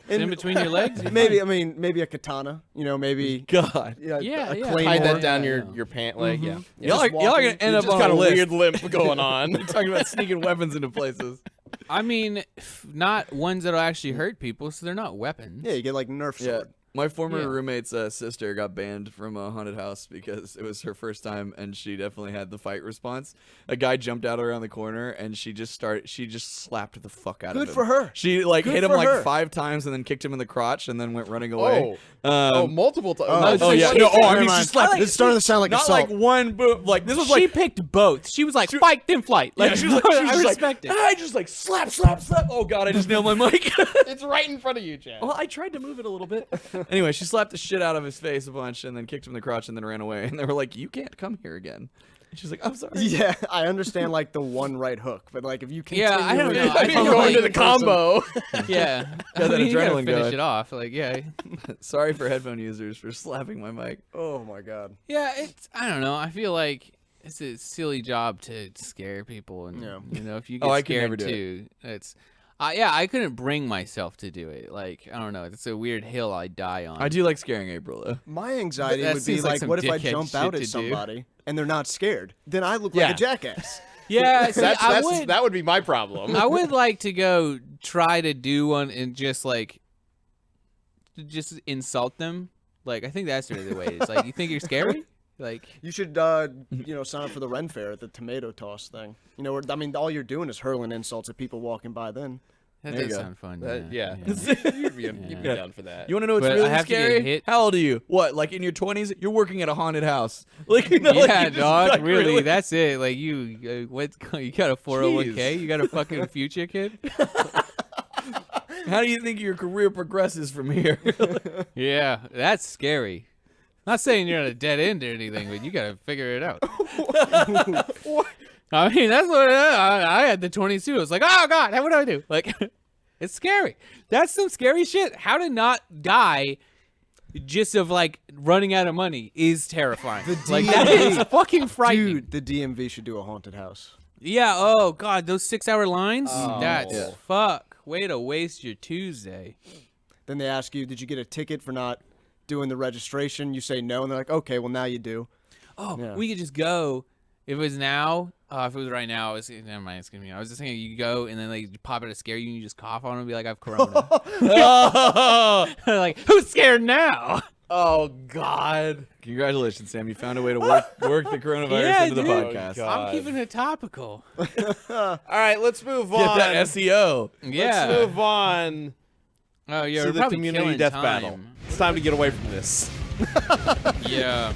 It's in And- between your legs? You're Maybe fine. maybe a katana. You know, maybe God. yeah, Yeah, a yeah. claymore. Hide that down Yeah. your pant leg. Yeah. Y'all are gonna end up Just on got a a list. weird limp going on. Talking about sneaking weapons into places. I mean, not ones that'll actually hurt people, so they're not weapons. Yeah, you get like Nerf Yeah. sword. My former Yeah. roommate's sister got banned from a haunted house because it was her first time, and she definitely had the fight response. A guy jumped out around the corner, and she just slapped the fuck out of him. Good for her. She like Good hit him for like her. 5 times, and then kicked him in the crotch, and then went running away. Oh, multiple times. Oh, so yeah. she- No, I Never mean, mind. she slapped. It's starting to sound like not assault. like one boom. Like this was She like. picked both. She was like, fight, then flight. Like, Yeah, she was like, I respect it. I just like slap. Oh god, I just nailed my mic. It's right in front of you, Chad. Well, I tried to move it a little bit. Anyway, she slapped the shit out of his face a bunch and then kicked him in the crotch and then ran away. And they were like, "You can't come here again." And she's like, "I'm sorry." Yeah, I understand like the one right hook, but like if you continue, Yeah, I don't with know. it, I I feel mean, going like to the combo. Yeah. Got that I mean, you gotta adrenaline finish going. it off. Like, yeah. Sorry for headphone users for slapping my mic. Oh my god. Yeah, it's, I don't know. I feel like it's a silly job to scare people. And, Yeah. you know, if you Oh, get I could scared never do it. too, it's, yeah, I couldn't bring myself to do it. Like, I don't know. It's a weird hill I die on. I do like scaring April though. My anxiety That would be seems like like, some what if I dickhead jump shit out to at do. somebody and they're not scared? Then I look Yeah. like a jackass. Yeah, see, That would be my problem. I would like to go try to do one and just like, just insult them. Like, I think that's really the way. It's like, you think you're scary? Like, You should, sign up for the Ren Fair at the tomato toss thing. You know, where, I mean, all you're doing is hurling insults at people walking by. Then that There you does go. sound fun. Yeah. You'd be down for that. You want to know what's But I really have to get scary? hit. How old are you? What? Like in your 20s? You're working at a haunted house. Like you know, like, Yeah, you just, dog. like, really, that's it. Like you, what? You got a 401k? Jeez. You got a fucking future, kid? How do you think your career progresses from here? Yeah, that's scary. Not saying you're at a dead end or anything, but you gotta figure it out. I mean, that's what I had the 22. I was like, oh god, what do I do? Like, it's scary. That's some scary shit. How to not die just of like running out of money is terrifying. Like that is fucking frightening. dude, the DMV should do a haunted house. Yeah. Oh god, those 6-hour lines. That's Yeah. fuck. Way to waste your Tuesday. Then they ask you, did you get a ticket for not doing the registration. You say no, and they're like, okay, well now you do. Oh, Yeah. we could just go. If it was now, if it was right now, never mind. It's gonna be. I was just thinking you go and then like you pop out to scare you and you just cough on it and be like, I have corona. Like, who's scared now? Oh God. Congratulations, Sam. You found a way to work the coronavirus Yeah, into the dude. podcast. God. I'm keeping it topical. All right, let's move on. Get that SEO. Yeah. Let's move on Oh yeah, to we're the probably community killing death time. battle. It's time to get away from this. Yeah.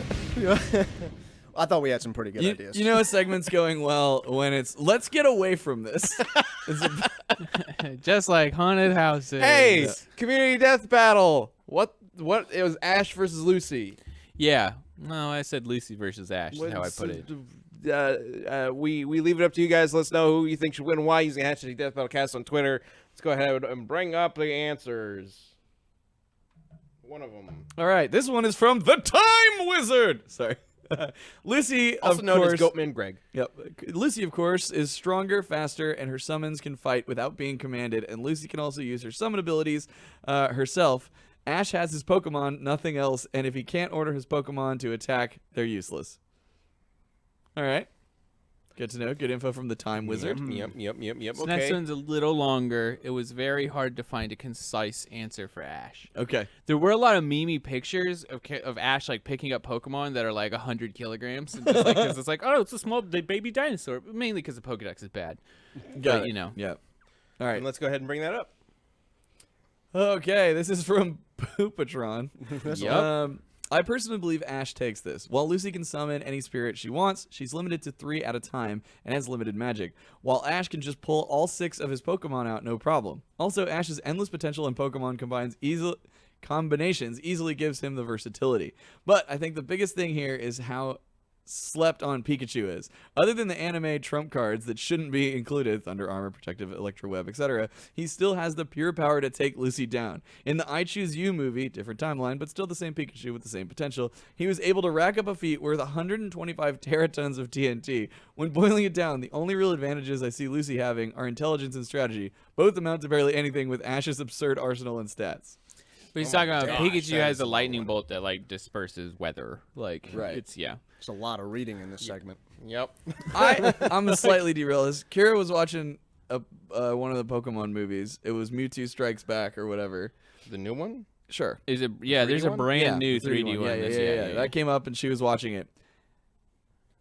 I thought we had some pretty good ideas. You know, a segment's going well when it's let's get away from this. Just like haunted houses. Hey, community death battle. What? It was Ash versus Lucy. Yeah. No, I said Lucy versus Ash. Is how I put it. We leave it up to you guys. Let us know who you think should win and why using hashtag Death Battle Cast on Twitter. Let's go ahead and bring up the answers. One of them. All right, this one is from the Time Wizard. Sorry. Lucy, Also of known course, as Goatman Greg. Yep. Lucy, of course, is stronger, faster, and her summons can fight without being commanded. And Lucy can also use her summon abilities herself. Ash has his Pokemon, nothing else. And if he can't order his Pokemon to attack, they're useless. All right. Good to know. Good info from the Time Wizard. Yep. So Okay. next one's a little longer. It was very hard to find a concise answer for Ash. Okay. There were a lot of meme pictures of Ash like picking up Pokemon that are like 100 kilograms, and just, like, 'cause it's like, oh, it's a small baby dinosaur. But mainly because the Pokedex is bad. Got But, it. you know. Yeah. All right. And let's go ahead and bring that up. Okay, this is from Poopatron. Yep. I personally believe Ash takes this. While Lucy can summon any spirit she wants, she's limited to 3 at a time and has limited magic. While Ash can just pull all 6 of his Pokemon out, no problem. Also, Ash's endless potential in Pokemon combinations easily gives him the versatility. But I think the biggest thing here is how slept on Pikachu is. Other than the anime trump cards that shouldn't be included, Thunder Armor, Protective Electro Web, etc., he still has the pure power to take Lucy down. In the I Choose You movie, different timeline, but still the same Pikachu with the same potential, he was able to rack up a feat worth 125 teratons of TNT. When boiling it down, the only real advantages I see Lucy having are intelligence and strategy. Both amount to barely anything with Ash's absurd arsenal and stats. But he's talking about gosh, Pikachu that has is a a lightning bolt that like disperses weather. Like, Right. It's yeah. There's a lot of reading in this segment. Yep. I'm slightly derailed. Kira was watching one of the Pokemon movies. It was Mewtwo Strikes Back or whatever. The new one? Sure. Is it? Yeah. There's a one? brand new the 3D one. Yeah. That came up and she was watching it.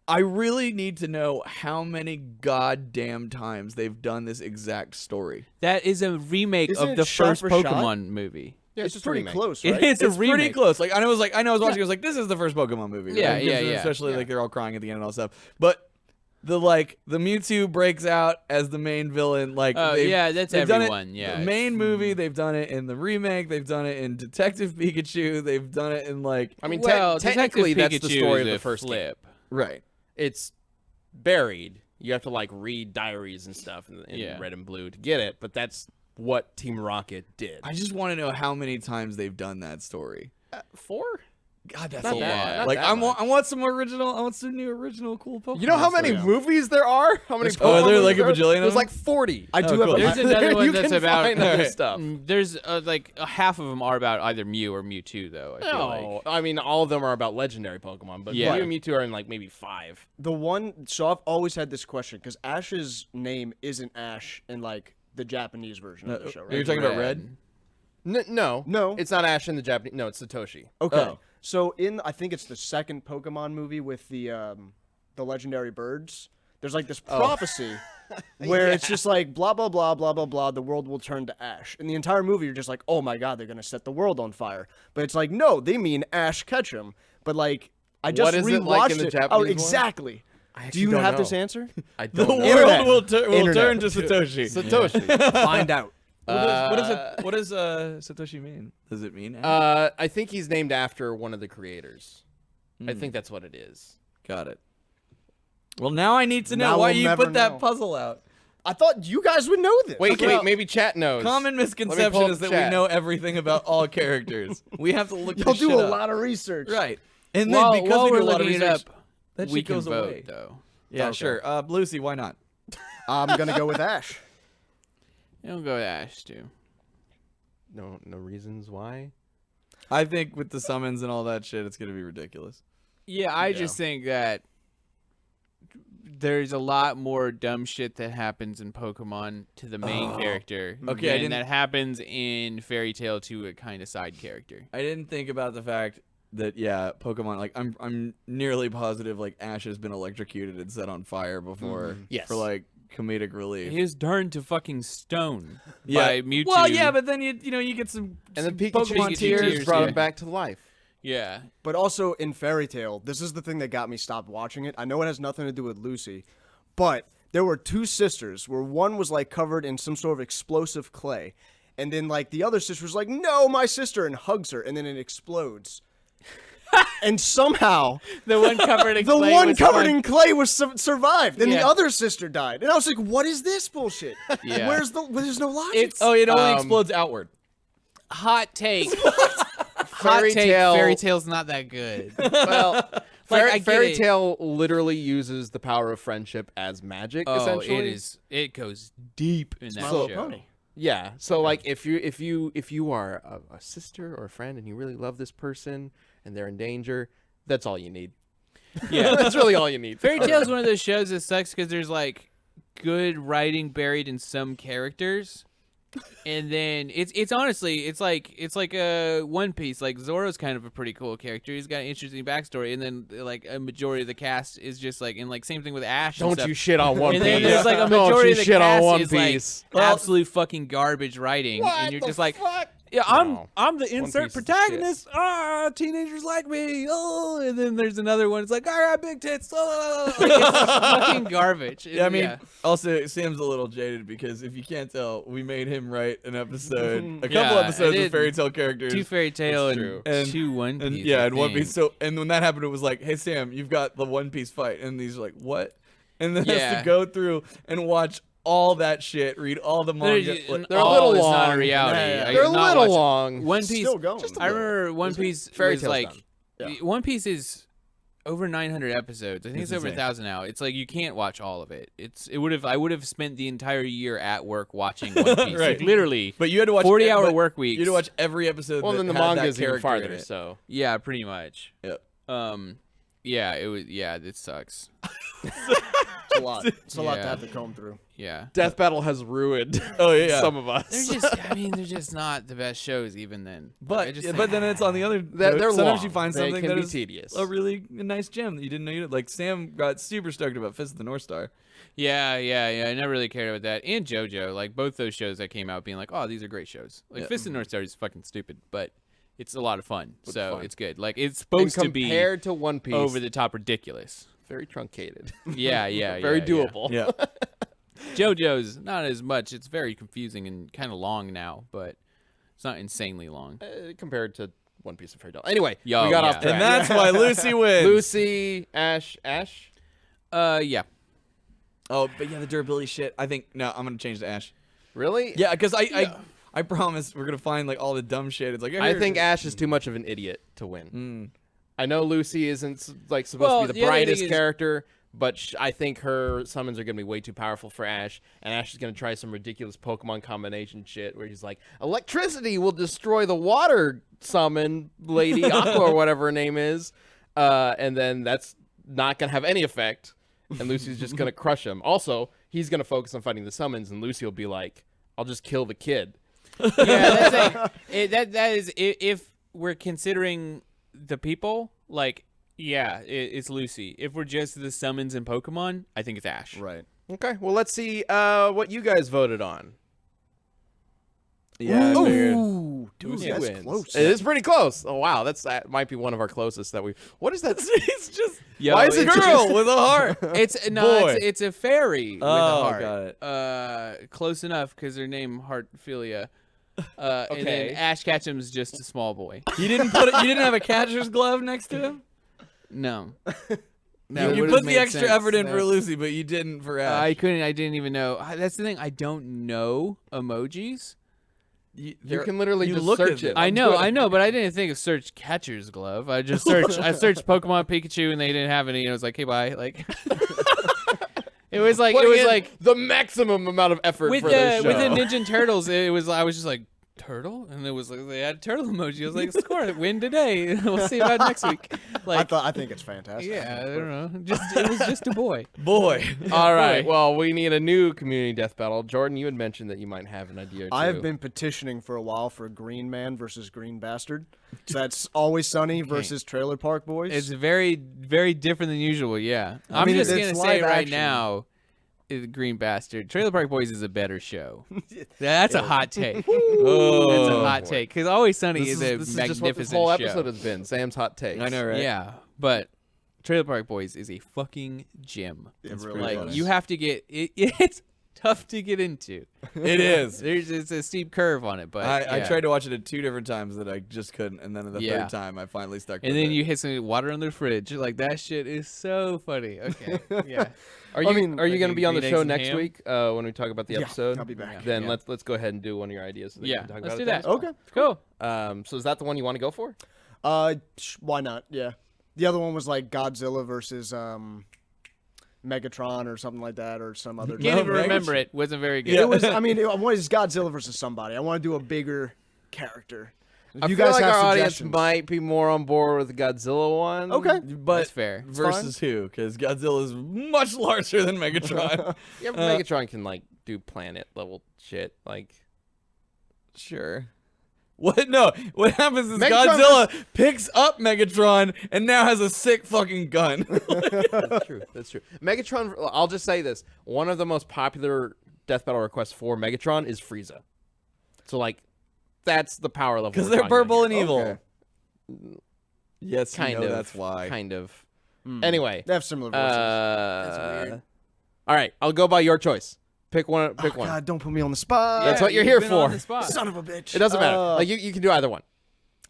I really need to know how many goddamn times they've done this exact story. That is a remake Isn't of it the shot first for shot? Pokemon movie. Yeah, It's just a pretty remake. close, right? It's a It's pretty remake. close. Like I was watching. I was like, this is the first Pokemon movie. Yeah, right? yeah, Because yeah. Especially like they're all crying at the end and all that stuff. But the Mewtwo breaks out as the main villain. Like yeah, that's they've done it- everyone. Yeah, the main movie. They've done it in the remake. They've done it in Detective Pikachu. They've done it in like I mean, well, technically, that's Detective the Pikachu story is of a the first game. flip. right. It's buried. You have to like read diaries and stuff in Yeah. red and blue to get it, but that's what Team Rocket did. I just want to know how many times they've done that story. 4? God, that's Not a that- lot. not Like that I much. want some original. I want some new original cool Pokemon. You know how many stories. movies there are? How many? Oh, are there Pokemon like a movies bajillion of There's them? like 40. I do cool. have a There's another one You that's can about find other Alright. stuff. There's like half of them are about either Mew or Mewtwo, though. I feel No, like. I mean all of them are about legendary Pokemon, but Yeah. Mew and Mewtwo are in like maybe 5. The one, so I've always had this question because Ash's name isn't Ash in like the Japanese version of the show, right? You're talking about Red? No, No. it's not Ash in the Japanese. No, it's Satoshi. Okay. Oh. So I think it's the second Pokemon movie with the legendary birds. There's like this prophecy where it's just like blah blah blah blah blah blah. The world will turn to ash. In the entire movie, you're just like, oh my god, they're gonna set the world on fire. But it's like, no, they mean Ash Ketchum. But like, I just What is it rewatched like in the Oh, Japanese one? exactly. Do actually you don't have know. this answer? I The don't know. Internet. world will Internet. turn to Satoshi. Satoshi. Find out. What does Satoshi mean? Does it mean? Ash? I think he's named after one of the creators. I think that's what it is. Got it. Well, now I need to know Now why we'll you never put that know. puzzle out. I thought you guys would know this. Wait, Okay. maybe chat knows. Common pull misconception up is that chat. we know everything about all characters. We have to look Y'all this do shit a up. lot of research. Right. And then While because we do we're a lot of looking it research, up, that we shit can goes vote away. though. Yeah, Okay. sure. Lucy, why not? I'm gonna go with Ash. I'll go with Ash too. No reasons why. I think with the summons and all that shit, it's gonna be ridiculous. Yeah, I just think that there's a lot more dumb shit that happens in Pokemon to the main character. Okay, I and that happens in Fairy Tail to a kind of side character. I didn't think about the fact that Pokemon. Like I'm nearly positive like Ash has been electrocuted and set on fire before. Yes. For like comedic relief. He is turned to fucking stone by Mewtwo. Well, yeah, but then you get some And then some Pikachu Pokemon tears, tears. brought yeah. him back to life. Yeah. But also in Fairy Tail, this is the thing that got me stopped watching it. I know it has nothing to do with Lucy, but there were two sisters where one was like covered in some sort of explosive clay, and then like the other sister was like, "No, my sister," and hugs her, and then it explodes. And somehow The one covered in the clay one was covered fun. in clay was survived, and the Yeah. other sister died. And I was like, "What is this bullshit? Yeah. There's no logic." It's It only explodes outward. hot take. Fairy Tail. Fairy Tail's not that good. Well, I get Fairy it. Tail literally uses the power of friendship as magic. Oh, essentially, it goes deep in that My Little show. Pony. Yeah. So like if you are a sister or a friend and you really love this person and they're in danger, that's all you need. Yeah. That's really all you need. Fairy Tail is one of those shows that sucks because there's like good writing buried in some characters, and then it's honestly it's like a One Piece. Like Zoro's kind of a pretty cool character. He's got an interesting backstory, and then like a majority of the cast is just like, and like same thing with Ash. and Don't stuff. you shit on One And Piece. then there's like a Don't majority you of the shit on cast One is Piece. like absolute fucking garbage writing, and you're just like, yeah, No. I'm the Piece insert is the protagonist. Teenagers like me. Oh, and then there's another one. It's like, I got big tits. Oh, like, it's just fucking garbage. Yeah, I mean, also Sam's a little jaded because if you can't tell, we made him write an episode, a couple Yeah, I episodes did. with Fairy Tale characters. two Fairy Tale and, true. And- two One Piece. And yeah, I and One think. Piece. So, and when that happened, it was like, "Hey Sam, you've got the One Piece fight," and these are like, "What?" And then has Yeah. to go through and watch all that shit, read all the manga. They're a little it's not a long. reality. Yeah, yeah. I They're a did not little watch- long. One Piece. Still going. I remember One Piece Fairy was Tail's like done. Yeah. One Piece is over 900 episodes. I think it's It's over insane. 1,000 now. It's like you can't watch all of it. I would have spent the entire year at work watching One Piece. Right. Like, literally. But you had to watch 40-hour but work weeks. You had to watch every episode. Well, that then the had manga that is even character in farther. it. So Yeah, pretty much. Yep. Yeah, it was. Yeah, it sucks. It's a lot. It's a lot to Yeah. have to comb through. Yeah. Death Battle has ruined Oh yeah. some of us. They're just. I mean, they're just not the best shows. Even then. I But just yeah, think- but then it's on the other. They're note, sometimes long. you find They something can that be is tedious. a really nice gem that you didn't know you did. Like Sam got super stoked about Fist of the North Star. Yeah. I never really cared about that. And JoJo, like both those shows that came out, being like, oh, these are great shows. Like Yeah. Fist of the North Star is fucking stupid, but it's a lot of fun. So fun. it's good. Like it's And supposed to be compared to One Piece, over the top ridiculous. very truncated. Yeah. Very yeah. doable. Yeah. JoJo's not as much. It's very confusing and kind of long now, but it's not insanely long. Compared to One Piece and Fairy Tail. Anyway, Yo, we got yeah. off track. And that's why Lucy wins. Lucy, Ash. Yeah. Oh, but yeah, the durability shit. I think no, I'm gonna change to Ash. Really? Yeah, because I promise we're gonna find like all the dumb shit. It's like I here- think Ash is too much of an idiot to win. I know Lucy isn't like supposed Well, to be the the other thing brightest is- character, but I think her summons are going to be way too powerful for Ash, and Ash is going to try some ridiculous Pokemon combination shit where he's like, electricity will destroy the water summon lady, Aqua or whatever her name is, and then that's not going to have any effect, and Lucy's just going to crush him. Also, he's going to focus on fighting the summons, and Lucy will be like, I'll just kill the kid. Yeah, that's like, that is if we're considering the people, like, yeah, it's Lucy. If we're just the summons and Pokemon, I think it's Ash. Right. Okay, well, let's see what you guys voted on. Yeah, I figured. Ooh, dude, Lucy that's wins. close. It is pretty close. Oh wow, that might be one of our closest that we. What is that? It's just Yo, Why is it it's girl with a heart. It's no, Boy. it's a fairy with a Oh, heart. got it. Close enough because her name Heartphilia. And Okay. then Ash Ketchum's just a small boy. You didn't put it. You didn't have a catcher's glove next to him. No. You put the extra effort in for Lucy, but you didn't for Ash. I didn't even know. That's the thing. I don't know emojis. You can literally you just look search at it. I know, but I didn't think of search catcher's glove. I just searched. I searched Pokemon Pikachu, and they didn't have any. And I was like, hey, bye. Like, it was like Putting in the maximum amount of effort with for this the show. Ninja Turtles. It was. I was just like, turtle, and it was like they had a turtle emoji. I was like, score it, win today. We'll see about next week. Like, I think it's fantastic. yeah, I don't know. It was just a boy. Boy. All right. Well, we need a new community death battle. Jordan, you had mentioned that you might have an idea or two. I have been petitioning for a while for Green Man versus Green Bastard. So that's Always Sunny versus Trailer Park Boys. It's very, very different than usual. Yeah, I I'm mean, just it's gonna say live right action. now, is Green Bastard. Trailer Park Boys is a better show. That's a hot take. That's a hot take because Always Sunny this is a is magnificent just what this whole show. episode has been. Sam's hot takes. I know, right? Yeah, but Trailer Park Boys is a fucking gem. It really Like is. you have to get it's tough to get into. It is. It's a steep curve on it, but I yeah. tried to watch it at 2 different times that I just couldn't, and then the Yeah. third time I finally stuck And with then it. you hit some water on the fridge. Like that shit is so funny. Okay, yeah. Are you mean, are you going to like be on the green show eggs and next ham? week when we talk about the Yeah, episode? I'll be back. Then Yeah. let's go ahead and do one of your ideas. So that you Yeah, can talk let's about do it that. then. Okay. Cool. So is that the one you want to go for? Why not? Yeah. The other one was like Godzilla versus Megatron or something like that, or some other. Can't even Megatron. remember it. Wasn't very good. It was. I mean, it was Godzilla versus somebody. I want to do a bigger character. If I you feel guys like have our audience suggestions. might be more on board with the Godzilla one. Okay. But That's fair. versus who? Because Godzilla is much larger than Megatron. Yeah, but Megatron can like do planet level shit. Like Sure. What? No. What happens is Megatron Godzilla picks up Megatron and now has a sick fucking gun. that's true. That's true. Megatron. I'll just say this: one of the most popular death battle requests for Megatron is Frieza. So like, that's the power level. Because we're they're talking about purple here. and evil. Okay. Yes, Kind you know of. that's why. Kind of. Anyway. They have similar voices. Weird. All right, I'll go by your choice. Pick one. Pick one. God, don't put me on the spot. That's what you're you've here been on for. the spot. Son of a bitch. It doesn't matter. Like you can do either one.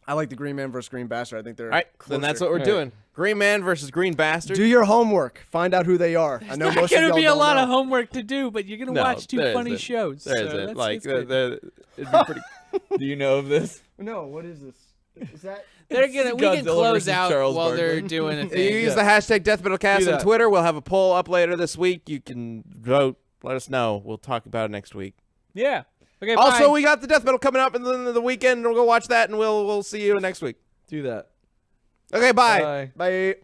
I like the Green Man versus Green Bastard. I think they're All right, then that's what we're doing. Green Man versus Green Bastard. Do your homework. Find out who they are. I know There's most gonna of y'all be a don't lot know. of homework to do, but you're gonna No, watch two there funny isn't. shows. There so isn't. that's- Like it's good. it'd be pretty. Do you know of this? No, what is this? Is that? They're gonna. We can Godzilla close versus out Charles while they're Barkley. doing a You thing. use the hashtag DeathBattleCast Do on that. Twitter. We'll have a poll up later this week. You can vote. Let us know. We'll talk about it next week. Yeah. Okay. Also, bye. we got the Death Battle coming up in the weekend. We'll go watch that, and we'll see you next week. Do that. Okay, bye. Bye. Bye.